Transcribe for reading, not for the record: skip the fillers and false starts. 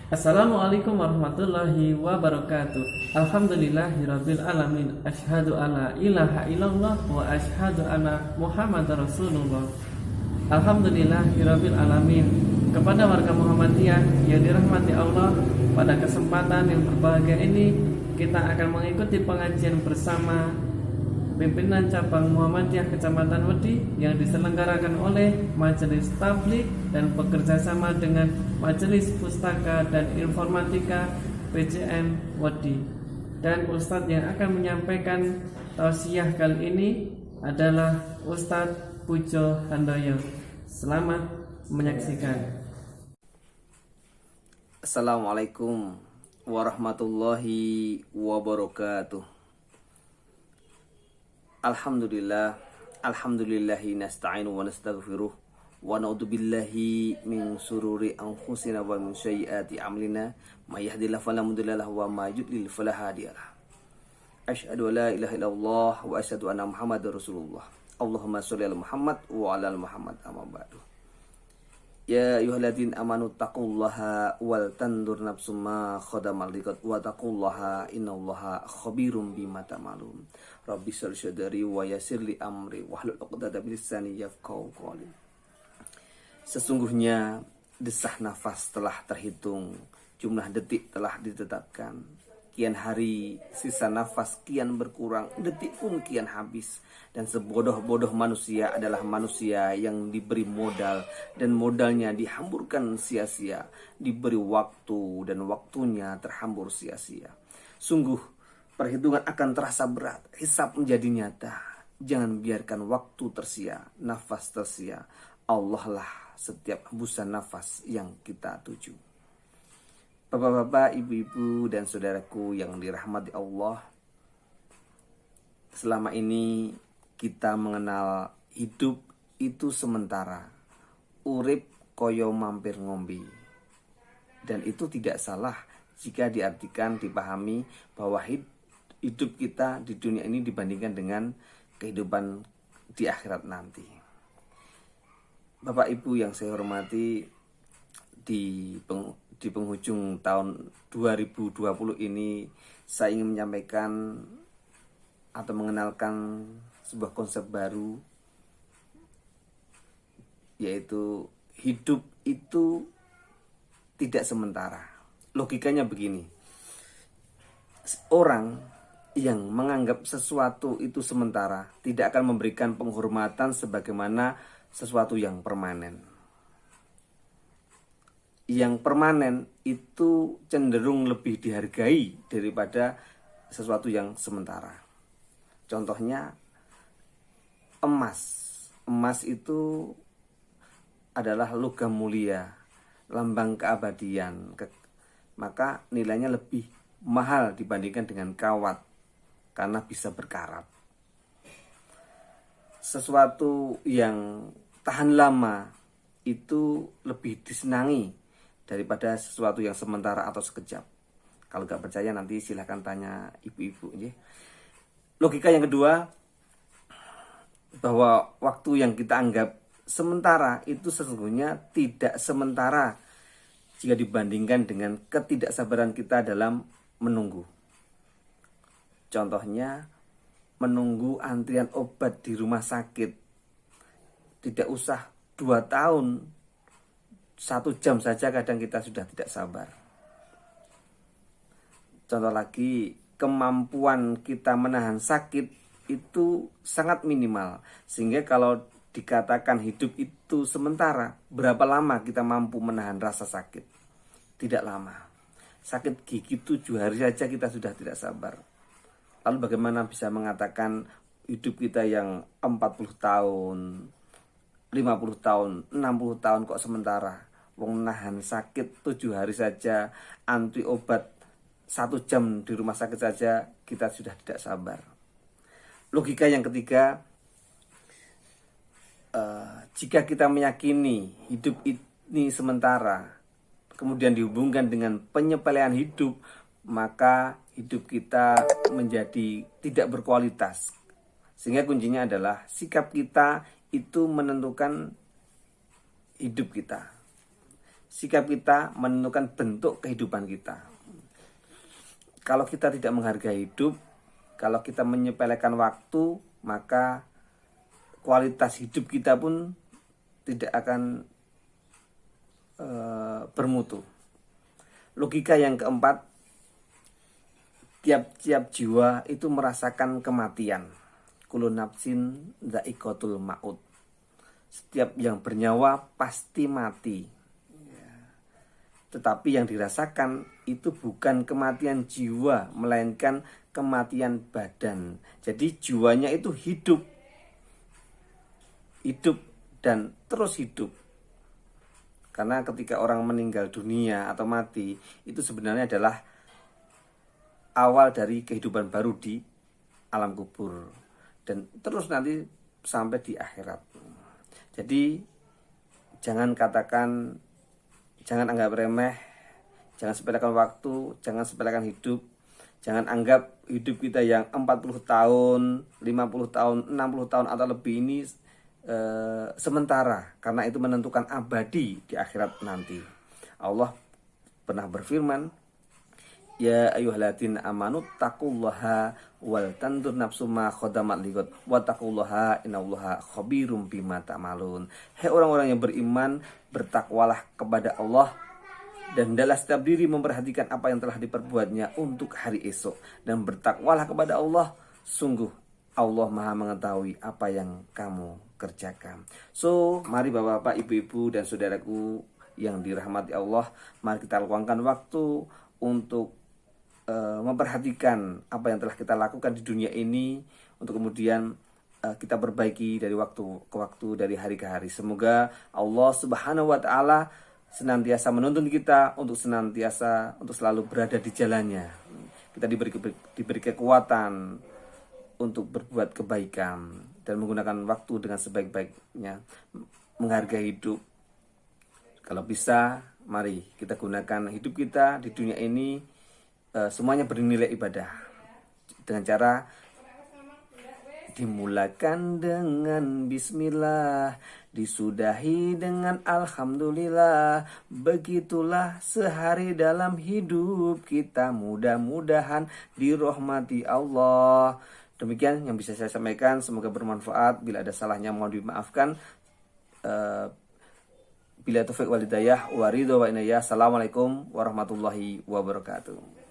Assalamualaikum warahmatullahi wabarakatuh. Alhamdulillahirabbil alamin. Asyhadu alla ilaha illallah wa asyhadu anna Muhammadar Rasulullah. Alhamdulillahirabbil alamin. Kepada warga Muhammadiyah yang dirahmati Allah, pada kesempatan yang berbahagia ini kita akan mengikuti pengajian bersama pimpinan cabang Muhammadiyah Kecamatan Wedi yang diselenggarakan oleh Majelis Tablik dan bekerjasama dengan Majelis Pustaka dan Informatika PJN Wedi. Dan Ustadz yang akan menyampaikan tausiah kali ini adalah Ustadz Pujo Handoyo. Selamat menyaksikan. Assalamualaikum warahmatullahi wabarakatuh. Alhamdulillahi nasta'inu wa nastaghfiruh wa na'udzu billahi min sururi anfusina wa min sayyiati a'malina may yahdihillahu fala mudilla lahu wa may yudlil fala hadiyalah. Asyhadu an la ilaha illallah wa asyhadu anna Muhammadar Rasulullah. Allahumma shalli ala Muhammad wa ala ali Muhammad amma ba'du. Ya ayyuhalladzina amanu taqullaha wal tandur nafsum ma qaddamat liqad wa taqullaha innallaha khabirum bima ta'malun. Rabbi shrah sadri wa yassir li amri wahlul 'uqdatam min lisani yafqahu qawli. Sesungguhnya desah nafas telah terhitung, jumlah detik telah ditetapkan. Kian hari sisa nafas kian berkurang, detik pun kian habis. Dan sebodoh-bodoh manusia adalah manusia yang diberi modal dan modalnya dihamburkan sia-sia, diberi waktu dan waktunya terhambur sia-sia. Sungguh perhitungan akan terasa berat, hisab menjadi nyata. Jangan biarkan waktu tersia, nafas tersia. Allah lah setiap hembusan nafas yang kita tuju. Bapak-bapak, ibu-ibu, dan saudaraku yang dirahmati Allah, selama ini kita mengenal hidup itu sementara, urip koyo mampir ngombe. Dan itu tidak salah jika diartikan, dipahami bahwa hidup kita di dunia ini dibandingkan dengan kehidupan di akhirat nanti. Bapak Ibu yang saya hormati, di penghujung tahun 2020 ini saya ingin menyampaikan atau mengenalkan sebuah konsep baru, yaitu hidup itu tidak sementara. Logikanya begini, orang yang menganggap sesuatu itu sementara tidak akan memberikan penghormatan sebagaimana sesuatu yang permanen. Yang permanen itu cenderung lebih dihargai daripada sesuatu yang sementara. Contohnya emas. Emas itu adalah logam mulia, lambang keabadian. Maka nilainya lebih mahal dibandingkan dengan kawat karena bisa berkarat. Sesuatu yang tahan lama itu lebih disenangi daripada sesuatu yang sementara atau sekejap. Kalau nggak percaya nanti silahkan tanya ibu-ibu. Logika yang kedua, bahwa waktu yang kita anggap sementara itu sesungguhnya tidak sementara jika dibandingkan dengan ketidaksabaran kita dalam menunggu. Contohnya, menunggu antrian obat di rumah sakit. Tidak usah 2 tahun, 1 jam saja kadang kita sudah tidak sabar. Contoh lagi, kemampuan kita menahan sakit itu sangat minimal. Sehingga kalau dikatakan hidup itu sementara, berapa lama kita mampu menahan rasa sakit? Tidak lama. Sakit gigi 7 hari saja kita sudah tidak sabar. Lalu bagaimana bisa mengatakan hidup kita yang 40 tahun, 50 tahun, 60 tahun kok sementara? Wong nahan sakit 7 hari saja, antri obat 1 jam di rumah sakit saja kita sudah tidak sabar. Logika yang ketiga, jika kita meyakini hidup ini sementara, kemudian dihubungkan dengan penyepelean hidup, maka hidup kita menjadi tidak berkualitas. Sehingga kuncinya adalah sikap kita itu menentukan hidup kita. sikap kita menentukan bentuk kehidupan kita. Kalau kita tidak menghargai hidup, kalau kita menyepelekan waktu, maka kualitas hidup kita pun tidak akan bermutu. Logika yang keempat, tiap-tiap jiwa itu merasakan kematian. Kullu nafsin dha'iqatul maut. Setiap yang bernyawa pasti mati. Tetapi yang dirasakan itu bukan kematian jiwa, melainkan kematian badan. Jadi jiwanya itu hidup dan terus hidup. Karena ketika orang meninggal dunia atau mati, itu sebenarnya adalah awal dari kehidupan baru di alam kubur. Dan terus nanti sampai di akhirat. Jadi jangan anggap remeh, jangan sepelekan waktu, jangan sepelekan hidup. Jangan anggap hidup kita yang 40 tahun, 50 tahun, 60 tahun atau lebih ini sementara, karena itu menentukan abadi di akhirat nanti. Allah pernah berfirman, ya ayyuhalladzina amanu taqullaha wal tandur nafsum ma qaddamat lighad wa taqullaha innallaha khabirum bima ta'malun. Hai orang-orang yang beriman, bertakwalah kepada Allah dan hendaklah setiap diri memperhatikan apa yang telah diperbuatnya untuk hari esok, dan bertakwalah kepada Allah, sungguh Allah Maha mengetahui apa yang kamu kerjakan. So, mari Bapak-bapak, Ibu-ibu dan saudaraku yang dirahmati Allah, mari kita luangkan waktu untuk memperhatikan apa yang telah kita lakukan di dunia ini, untuk kemudian kita perbaiki dari waktu ke waktu, dari hari ke hari. Semoga Allah Subhanahu wa taala senantiasa menuntun kita untuk selalu berada di jalannya. Kita diberi kekuatan untuk berbuat kebaikan dan menggunakan waktu dengan sebaik-baiknya, menghargai hidup. Kalau bisa, mari kita gunakan hidup kita di dunia ini semuanya bernilai ibadah, dengan cara dimulakan dengan bismillah, disudahi dengan alhamdulillah. Begitulah sehari dalam hidup kita, mudah-mudahan dirahmati Allah. Demikian yang bisa saya sampaikan, semoga bermanfaat. Bila ada salahnya mohon dimaafkan. Bila taufik wal hidayah wa ridho wa inayah. Assalamualaikum warahmatullahi wabarakatuh.